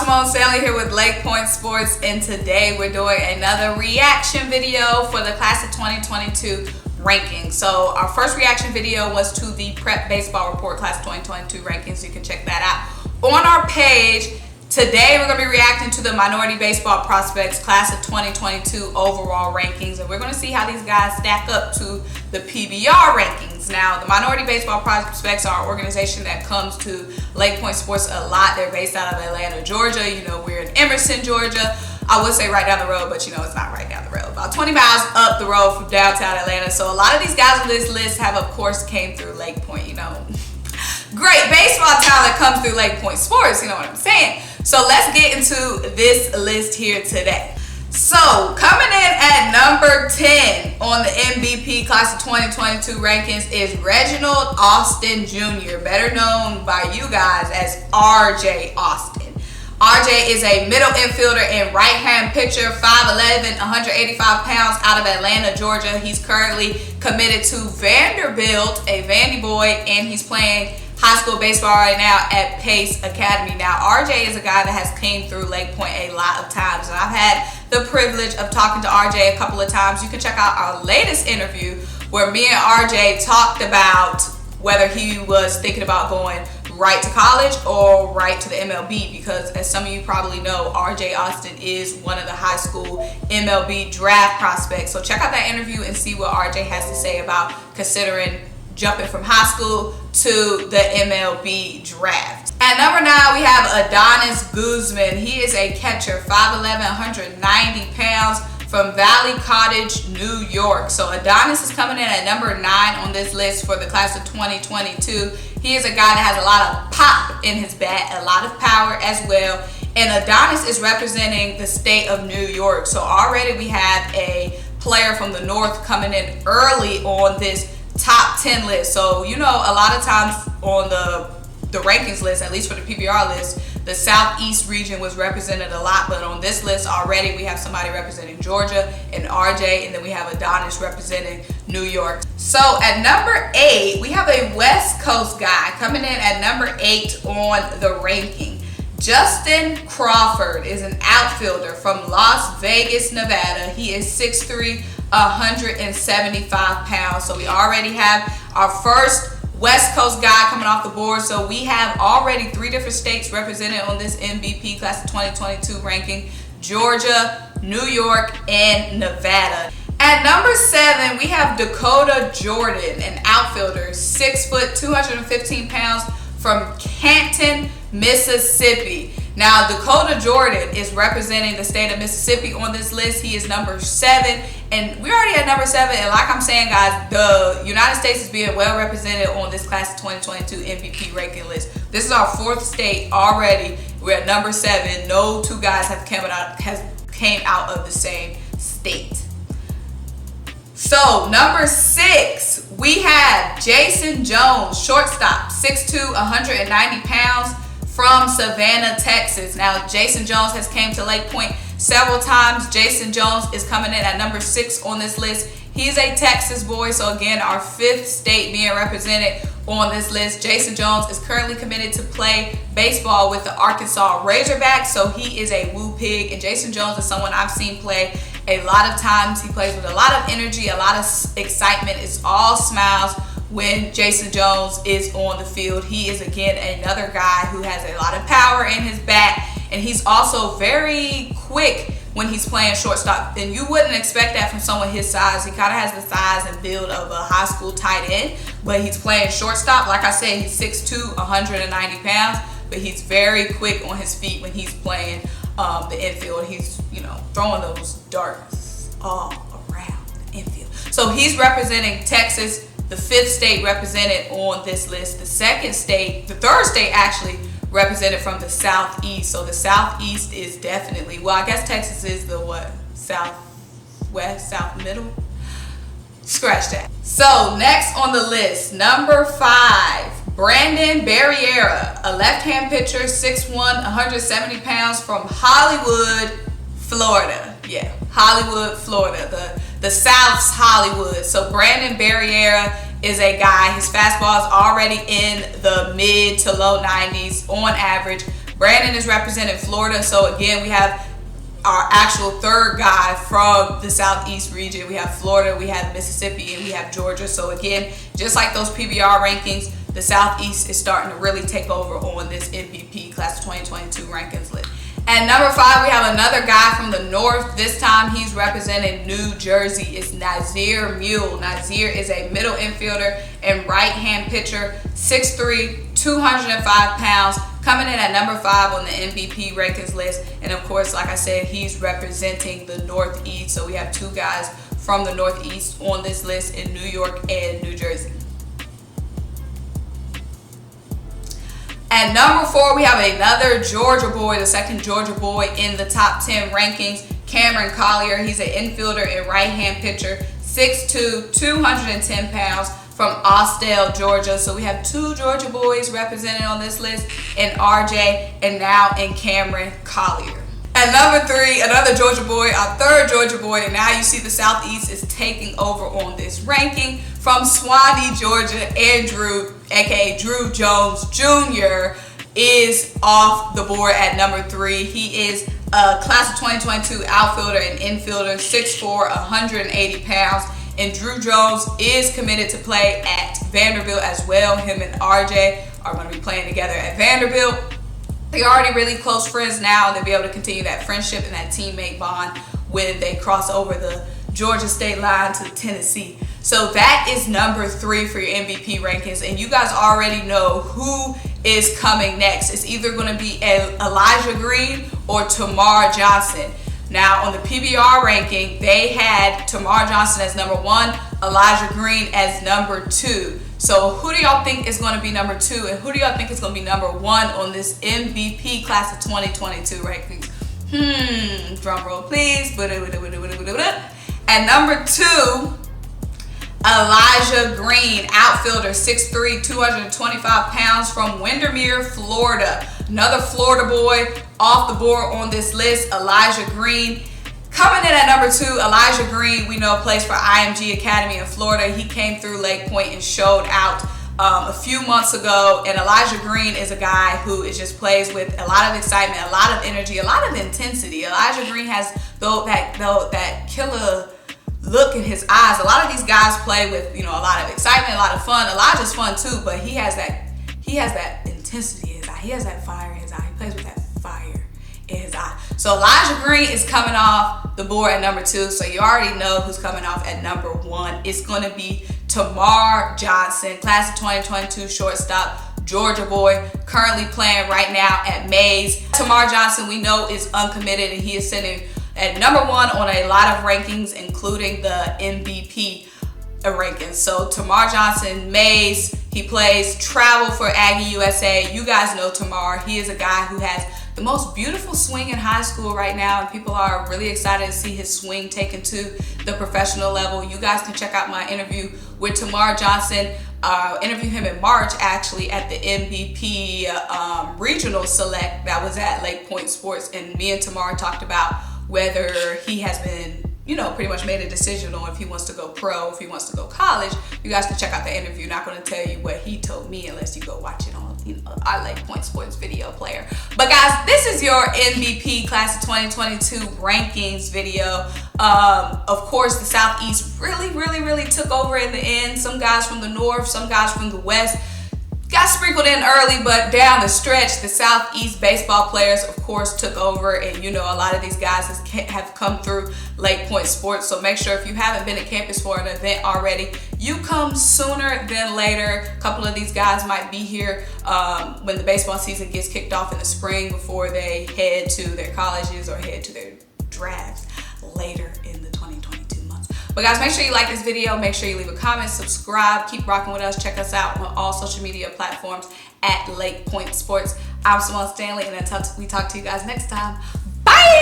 Symone Stanley here with LakePoint Sports, and today we're doing another reaction video for the class of 2022 rankings. So our first reaction video was to the Prep Baseball Report class of 2022 rankings. You can check that out on our page. Today we're going to be reacting to the Minority Baseball Prospects class of 2022 overall rankings, and we're going to see how these guys stack up to the PBR rankings. Now, the Minority Baseball Prospects are an organization that comes to LakePoint Sports a lot. They're based out of Atlanta, Georgia. You know, we're in Emerson, Georgia. I would say right down the road, but you know, it's not right down the road. About 20 miles up the road from downtown Atlanta. So a lot of these guys on this list have, of course, came through LakePoint, you know. Great baseball talent comes through LakePoint Sports, you know what I'm saying? So let's get into this list here today. So coming in at number 10 on the MVP class of 2022 rankings is Reginald Austin Jr., better known by you guys as RJ Austin. RJ is a middle infielder and right-hand pitcher, 5'11", 185 pounds, out of Atlanta, Georgia. He's currently committed to Vanderbilt, a Vandy boy, and he's playing high school baseball right now at Pace Academy. Now, RJ is a guy that has came through LakePoint a lot of times, and I've had the privilege of talking to RJ a couple of times. You can check out our latest interview where me and RJ talked about whether he was thinking about going right to college or right to the MLB, because as some of you probably know, RJ Austin is one of the high school MLB draft prospects. So check out that interview and see what RJ has to say about considering jumping from high school to the MLB draft. At number 9, we have Adonys Guzman. He is a catcher, 5'11", 190 pounds, from Valley Cottage, New York. So Adonys is coming in at number 9 on this list for the class of 2022. He is a guy that has a lot of pop in his bat, a lot of power as well. And Adonys is representing the state of New York. So already we have a player from the North coming in early on this top 10 list. So, you know, a lot of times on the rankings list, at least for the PBR list, the Southeast region was represented a lot, but on this list already we have somebody representing Georgia and RJ, and then we have Adonys representing New York. So at number 8, we have a West Coast guy coming in at number 8 on the ranking. Justin Crawford is an outfielder from Las Vegas, Nevada. He is 6'3", 175 pounds. So we already have our first West Coast guy coming off the board. So we have already 3 different states represented on this MVP class of 2022 ranking: Georgia, New York, and Nevada. At number 7, we have Dakota Jordan, an outfielder, 6 foot, 215 pounds, from Canton, Mississippi. Now, Dakota Jordan is representing the state of Mississippi on this list. He is number 7, and we're already at number 7. And like I'm saying, guys, the United States is being well represented on this class of 2022 MVP ranking list. This is our 4th state already. We're at number 7. No 2 guys have came out of the same state. So number 6, we have Jason Jones, shortstop, 6'2", 190 pounds, from Savannah, Texas. Now, Jason Jones has came to LakePoint several times. Jason Jones is coming in at number 6 on this list. He's a Texas boy, so again, our 5th state being represented on this list. Jason Jones is currently committed to play baseball with the Arkansas Razorbacks, so he is a Woo Pig, and Jason Jones is someone I've seen play a lot of times. He plays with a lot of energy, a lot of excitement. It's all smiles when Jason Jones is on the field. He is, again, another guy who has a lot of power in his bat, and he's also very quick when he's playing shortstop, and you wouldn't expect that from someone his size. He kind of has the size and build of a high school tight end, but he's playing shortstop. Like I said, he's 6'2", 190 pounds, but he's very quick on his feet when he's playing the infield. He's, you know, throwing those darts all around the infield. So he's representing Texas, the 5th state represented on this list. The 2nd state, the 3rd state actually, represented from the Southeast. So the Southeast is definitely, well, I guess Texas is the what? Southwest, South middle? Scratch that. So next on the list, number 5, Brandon Barriera, a left-hand pitcher, 6'1", 170 pounds, from Hollywood, Florida. Yeah, Hollywood, Florida, the South's Hollywood. So Brandon Barriera is a guy, his fastball is already in the mid to low 90s on average. Brandon is representing Florida, so again, we have our actual third guy from the Southeast region. We have Florida, we have Mississippi, and we have Georgia. So again, just like those PBR rankings, the Southeast is starting to really take over on this MVP Class of 2022 rankings list. At number 5, we have another guy from the North. This time he's representing New Jersey. It's Nazir Mule. Nazir is a middle infielder and right-hand pitcher, 6'3", 205 pounds, coming in at number 5 on the MVP rankings list. And of course, like I said, he's representing the Northeast. So we have 2 guys from the Northeast on this list in New York and New Jersey. At number 4, we have another Georgia boy, the second Georgia boy in the top 10 rankings, Cameron Collier. He's an infielder and right-hand pitcher, 6'2", 210 pounds, from Austell, Georgia. So we have 2 Georgia boys represented on this list, in RJ and now in Cameron Collier. At number 3, another Georgia boy, our third Georgia boy, and now you see the Southeast is taking over on this ranking. From Swanee, Georgia, Andrew, aka Drew Jones Jr., is off the board at number 3. He is a Class of 2022 outfielder and infielder, 6'4", 180 pounds. And Drew Jones is committed to play at Vanderbilt as well. Him and RJ are going to be playing together at Vanderbilt. They're already really close friends now, and they'll be able to continue that friendship and that teammate bond when they cross over the Georgia state line to Tennessee. So that is number 3 for your MVP rankings, and you guys already know who is coming next. It's either going to be Elijah Green or Tamar Johnson. Now on the PBR ranking, they had Tamar Johnson as number 1, Elijah Green as number 2. So who do y'all think is going to be number 2, and who do y'all think is going to be number 1 on this MVP Class of 2022 rankings? Drum roll please. At number 2, Elijah Green, outfielder, 6'3", 225 pounds, from Windermere, Florida. Another Florida boy off the board on this list, Elijah Green. Coming in at number 2, Elijah Green, we know, plays for IMG Academy in Florida. He came through LakePoint and showed out a few months ago. And Elijah Green is a guy who just plays with a lot of excitement, a lot of energy, a lot of intensity. Elijah Green has that killer look in his eyes. A lot of these guys play with, a lot of excitement, a lot of fun. Elijah's fun too, but he has that intensity in his eye. He has that fire in his eye. He plays with that fire in his eye. So Elijah Green is coming off the board at number 2. So you already know who's coming off at number 1. It's going to be Tamar Johnson, Class of 2022 shortstop, Georgia boy, currently playing right now at Mays. Tamar Johnson, we know, is uncommitted, and he is sitting at number 1 on a lot of rankings, including the MVP rankings. So Tamar Johnson, Mays, he plays travel for Aggie USA. You guys know Tamar. He is a guy who has the most beautiful swing in high school right now, and people are really excited to see his swing taken to the professional level. You guys can check out my interview with Tamar Johnson. Interviewed him in March, actually, at the MVP regional select that was at LakePoint Sports, and me and Tamar talked about whether he has been, pretty much made a decision on if he wants to go pro, if he wants to go college. You guys can check out the interview. Not going to tell you what he told me unless you go watch it on our LakePoint Sports video player. But guys, this is your MVP Class of 2022 rankings video. Of course, the Southeast really took over in the end. Some guys from the North, some guys from the West got sprinkled in early, but down the stretch, the Southeast baseball players, of course, took over. And a lot of these guys have come through LakePoint Sports. So make sure, if you haven't been to campus for an event already, you come sooner than later. A couple of these guys might be here when the baseball season gets kicked off in the spring, before they head to their colleges or head to their drafts later in the 2022 months. But guys, make sure you like this video, make sure you leave a comment, subscribe, keep rocking with us. Check us out on all social media platforms at LakePoint Sports. I'm Symone Stanley, and until we talk to you guys next time, bye!